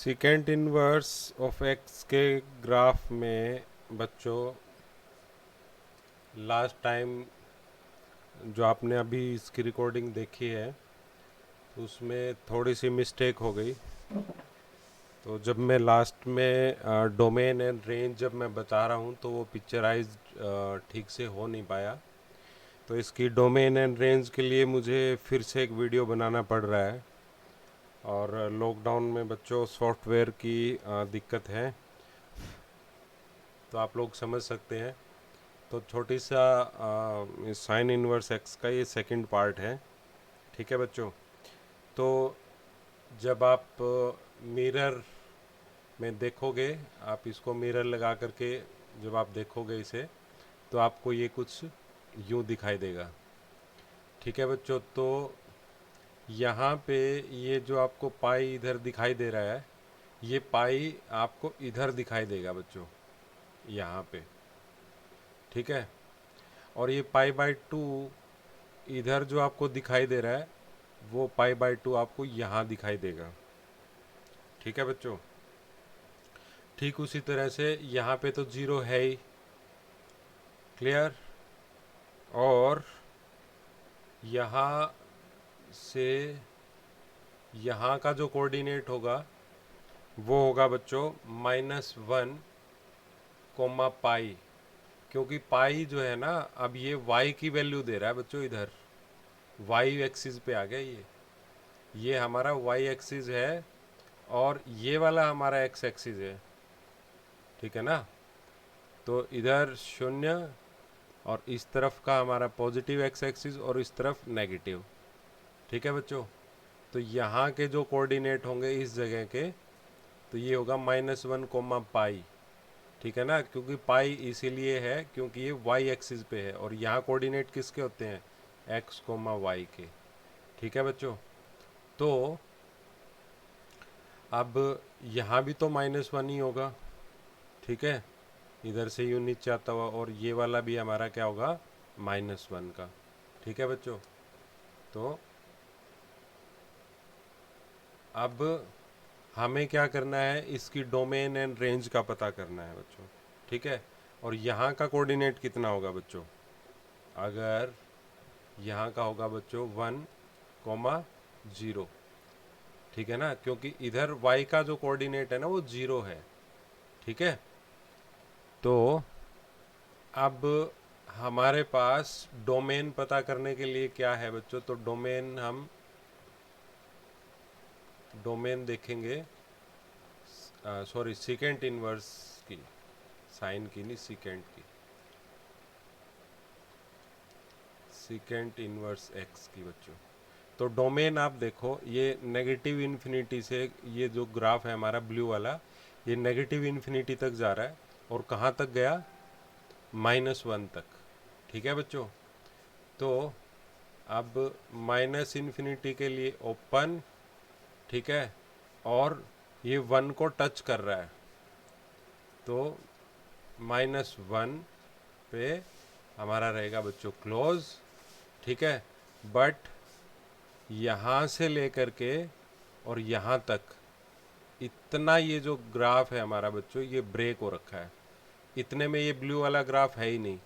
Second inverse of x के graph में बच्चों लास्ट टाइम जो आपने अभी इसकी रिकॉर्डिंग देखी है तो उसमें थोड़ी सी मिस्टेक हो गई। तो जब मैं लास्ट में डोमेन एंड रेंज जब मैं बता रहा हूँ तो वो पिक्चराइज ठीक से हो नहीं पाया। तो इसकी डोमेन एंड रेंज के लिए मुझे फिर से एक वीडियो बनाना पड़ रहा है। और लॉकडाउन में बच्चों सॉफ्टवेयर की दिक्कत है, तो आप लोग समझ सकते हैं। तो छोटी सा साइन इनवर्स एक्स का ये सेकंड पार्ट है। ठीक है बच्चों। तो जब आप मिरर में देखोगे, आप इसको मिरर लगा करके जब आप देखोगे इसे, तो आपको ये कुछ यूं दिखाई देगा। ठीक है बच्चों। तो यहाँ पे ये जो आपको पाई इधर दिखाई दे रहा है, ये पाई आपको इधर दिखाई देगा बच्चों, यहाँ पे। ठीक है। और ये पाई बाय टू इधर जो आपको दिखाई दे रहा है, वो पाई बाय टू आपको यहाँ दिखाई देगा। ठीक है बच्चों। ठीक उसी तरह से यहाँ पे तो जीरो है ही, क्लियर। और यहाँ से यहाँ का जो कोऑर्डिनेट होगा वो होगा बच्चों -1 कोमा पाई, क्योंकि पाई जो है ना, अब ये वाई की वैल्यू दे रहा है बच्चों। इधर वाई एक्सिस पे आ गया ये हमारा वाई एक्सिस है और ये वाला हमारा एक्स एक्सिस है। ठीक है ना। तो इधर 0 और इस तरफ का हमारा पॉजिटिव एक्स एक्सिस और इस तरफ नेगेटिव। ठीक है बच्चों। तो यहाँ के जो कोऑर्डिनेट होंगे इस जगह के, तो ये होगा -1 कोमा पाई। ठीक है ना, क्योंकि पाई इसीलिए है क्योंकि ये वाई एक्सिस पे है और यहाँ कोऑर्डिनेट किसके होते हैं, एक्स कोमा वाई के। ठीक है बच्चों। तो अब यहाँ भी तो -1 ही होगा। ठीक है, इधर से यूँ नीचे आता हुआ, और ये वाला भी हमारा क्या होगा, -1 का। ठीक है बच्चों। तो अब हमें क्या करना है, इसकी डोमेन एंड रेंज का पता करना है बच्चों। ठीक है। और यहाँ का कोऑर्डिनेट कितना होगा बच्चों, अगर यहाँ का होगा बच्चों 1, 0। ठीक है ना, क्योंकि इधर y का जो कोऑर्डिनेट है ना वो 0 है। ठीक है। तो अब हमारे पास डोमेन पता करने के लिए क्या है बच्चों, तो डोमेन देखेंगे, सॉरी सीकेंट इनवर्स की, साइन की नहीं, सीकेंट की, सीकेंट इनवर्स एक्स की बच्चों। तो डोमेन आप देखो, ये नेगेटिव इन्फिनिटी से, ये जो ग्राफ है हमारा ब्लू वाला, ये नेगेटिव इन्फिनिटी तक जा रहा है और कहाँ तक गया, -1 तक। ठीक है बच्चों। तो अब -इन्फिनिटी के लिए ओपन, ठीक है, और ये 1 को टच कर रहा है, तो -1 पे हमारा रहेगा बच्चों क्लोज। ठीक है। बट यहाँ से लेकर के और यहाँ तक इतना ये जो ग्राफ है हमारा बच्चों, ये ब्रेक हो रखा है। इतने में ये ब्लू वाला ग्राफ है ही नहीं।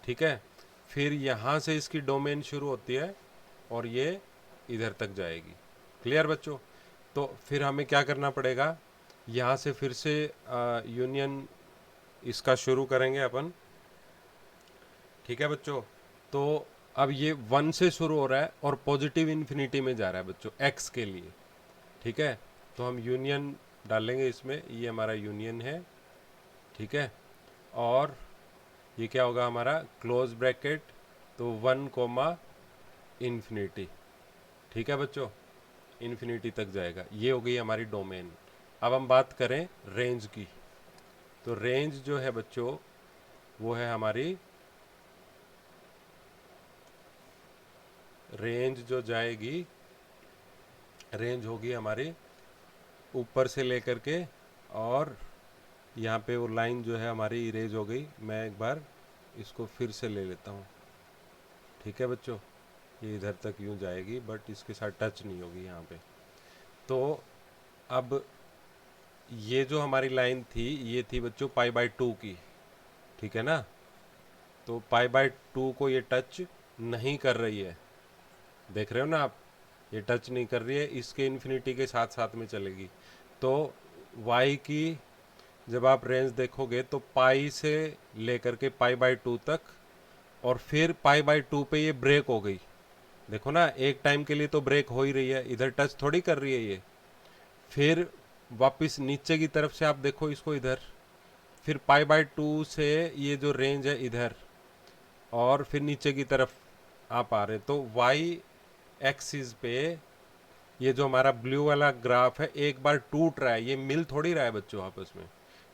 ठीक है। फिर यहाँ से इसकी डोमेन शुरू होती है और ये इधर तक जाएगी। क्लियर बच्चों। तो फिर हमें क्या करना पड़ेगा, यहाँ से फिर से यूनियन इसका शुरू करेंगे अपन। ठीक है बच्चों। तो अब ये 1 से शुरू हो रहा है और पॉजिटिव इन्फिनिटी में जा रहा है बच्चों एक्स के लिए। ठीक है। तो हम यूनियन डालेंगे इसमें, ये हमारा यूनियन है। ठीक है। और ये क्या होगा हमारा, क्लोज ब्रैकेट, तो 1 कोमा इन्फिनिटी। ठीक है बच्चों, इन्फिनिटी तक जाएगा। ये हो गई हमारी डोमेन। अब हम बात करें रेंज की। तो रेंज जो है बच्चों, वो है हमारी, रेंज जो जाएगी, रेंज होगी हमारी ऊपर से लेकर के, और यहाँ पे वो लाइन जो है हमारी इरेज हो गई। मैं एक बार इसको फिर से ले लेता हूँ। ठीक है बच्चों, ये इधर तक यूँ जाएगी बट इसके साथ टच नहीं होगी यहाँ पे। तो अब ये जो हमारी लाइन थी ये थी बच्चों π/2 की, ठीक है ना। तो π/2 को ये टच नहीं कर रही है, देख रहे हो ना आप, ये टच नहीं कर रही है, इसके इन्फिनिटी के साथ साथ में चलेगी। तो y की जब आप रेंज देखोगे तो पाई से लेकर के π/2 तक, और फिर π/2 पे ये ब्रेक हो गई। देखो ना, एक टाइम के लिए तो ब्रेक हो ही रही है, इधर टच थोड़ी कर रही है ये। फिर वापस नीचे की तरफ से आप देखो इसको इधर, फिर π/2 से ये जो रेंज है इधर, और फिर नीचे की तरफ आप आ रहे, तो वाई एक्सिस पे ये जो हमारा ब्लू वाला ग्राफ है एक बार टूट रहा है, ये मिल थोड़ी रहा है बच्चों आपस में।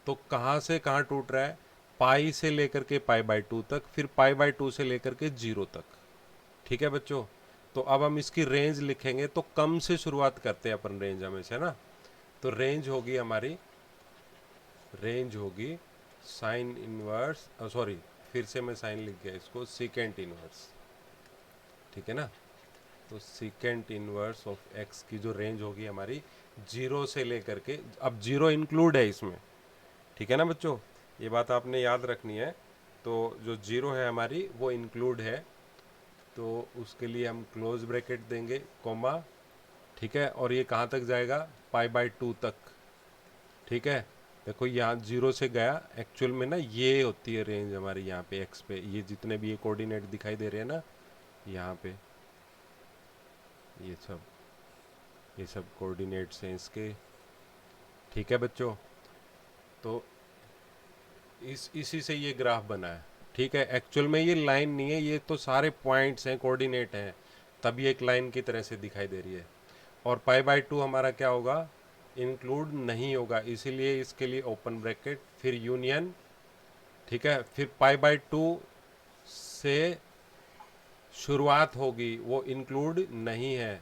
तो कहाँ से कहाँ टूट रहा है, पाई से लेकर के π/2 तक, फिर π/2 से लेकर के 0 तक, ठीक है बच्चों। तो अब हम इसकी रेंज लिखेंगे, तो कम से शुरुआत करते हैं अपन रेंज हमेशा ना। तो रेंज होगी हमारी, रेंज होगी साइन इनवर्स, सॉरी फिर से मैं साइन लिख गया इसको, सीकेंट इनवर्स, ठीक है ना। तो सीकेंट इनवर्स ऑफ एक्स की जो रेंज होगी हमारी 0 से लेकर के, अब 0 इंक्लूड है इसमें, ठीक है ना बच्चों, ये बात आपने याद रखनी है। तो जो 0 है हमारी वो इंक्लूड है, तो उसके लिए हम क्लोज ब्रैकेट देंगे, कोमा, ठीक है। और ये कहाँ तक जाएगा, π/2 तक, ठीक है। देखो यहाँ 0 से गया, एक्चुअल में ना ये होती है रेंज हमारी यहाँ पे एक्स पे, ये जितने भी ये कोऑर्डिनेट दिखाई दे रहे हैं ना यहाँ पे, ये सब कोऑर्डिनेट्स हैं इसके, ठीक है बच्चों। तो इसी से ये ग्राफ बना है, ठीक है। एक्चुअल में ये लाइन नहीं है, ये तो सारे पॉइंट्स हैं, कोऑर्डिनेट हैं, तभी एक लाइन की तरह से दिखाई दे रही है। और π/2 हमारा क्या होगा, इंक्लूड नहीं होगा, इसीलिए इसके लिए ओपन ब्रैकेट, फिर यूनियन, ठीक है। फिर π/2 से शुरुआत होगी, वो इंक्लूड नहीं है,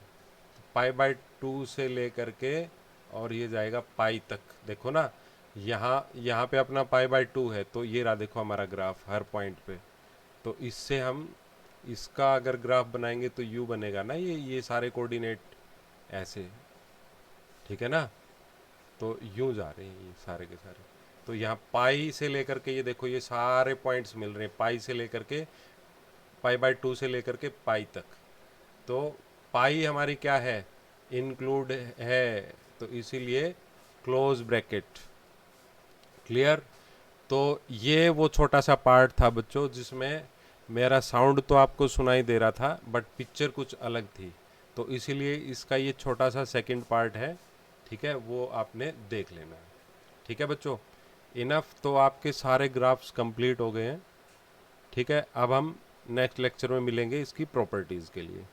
π/2 से लेकर के और ये जाएगा पाई तक। देखो ना, यहाँ पे अपना π/2 है, तो ये रहा देखो हमारा ग्राफ हर पॉइंट पे। तो इससे हम इसका अगर ग्राफ बनाएंगे तो यू बनेगा ना, ये सारे कोऑर्डिनेट ऐसे, ठीक है ना। तो यूं जा रहे हैं ये सारे के सारे। तो यहाँ पाई से लेकर के ये देखो ये सारे पॉइंट्स मिल रहे हैं, पाई से लेकर के π/2 से लेकर के पाई तक। तो पाई हमारी क्या है, इंक्लूड है, तो इसीलिए क्लोज ब्रैकेट, क्लियर। तो ये वो छोटा सा पार्ट था बच्चों जिसमें मेरा साउंड तो आपको सुनाई दे रहा था बट पिक्चर कुछ अलग थी, तो इसीलिए इसका ये छोटा सा सेकंड पार्ट है, ठीक है, वो आपने देख लेना है, ठीक है बच्चों। इनफ, तो आपके सारे ग्राफ्स कंप्लीट हो गए हैं, ठीक है। अब हम नेक्स्ट लेक्चर में मिलेंगे इसकी प्रॉपर्टीज़ के लिए।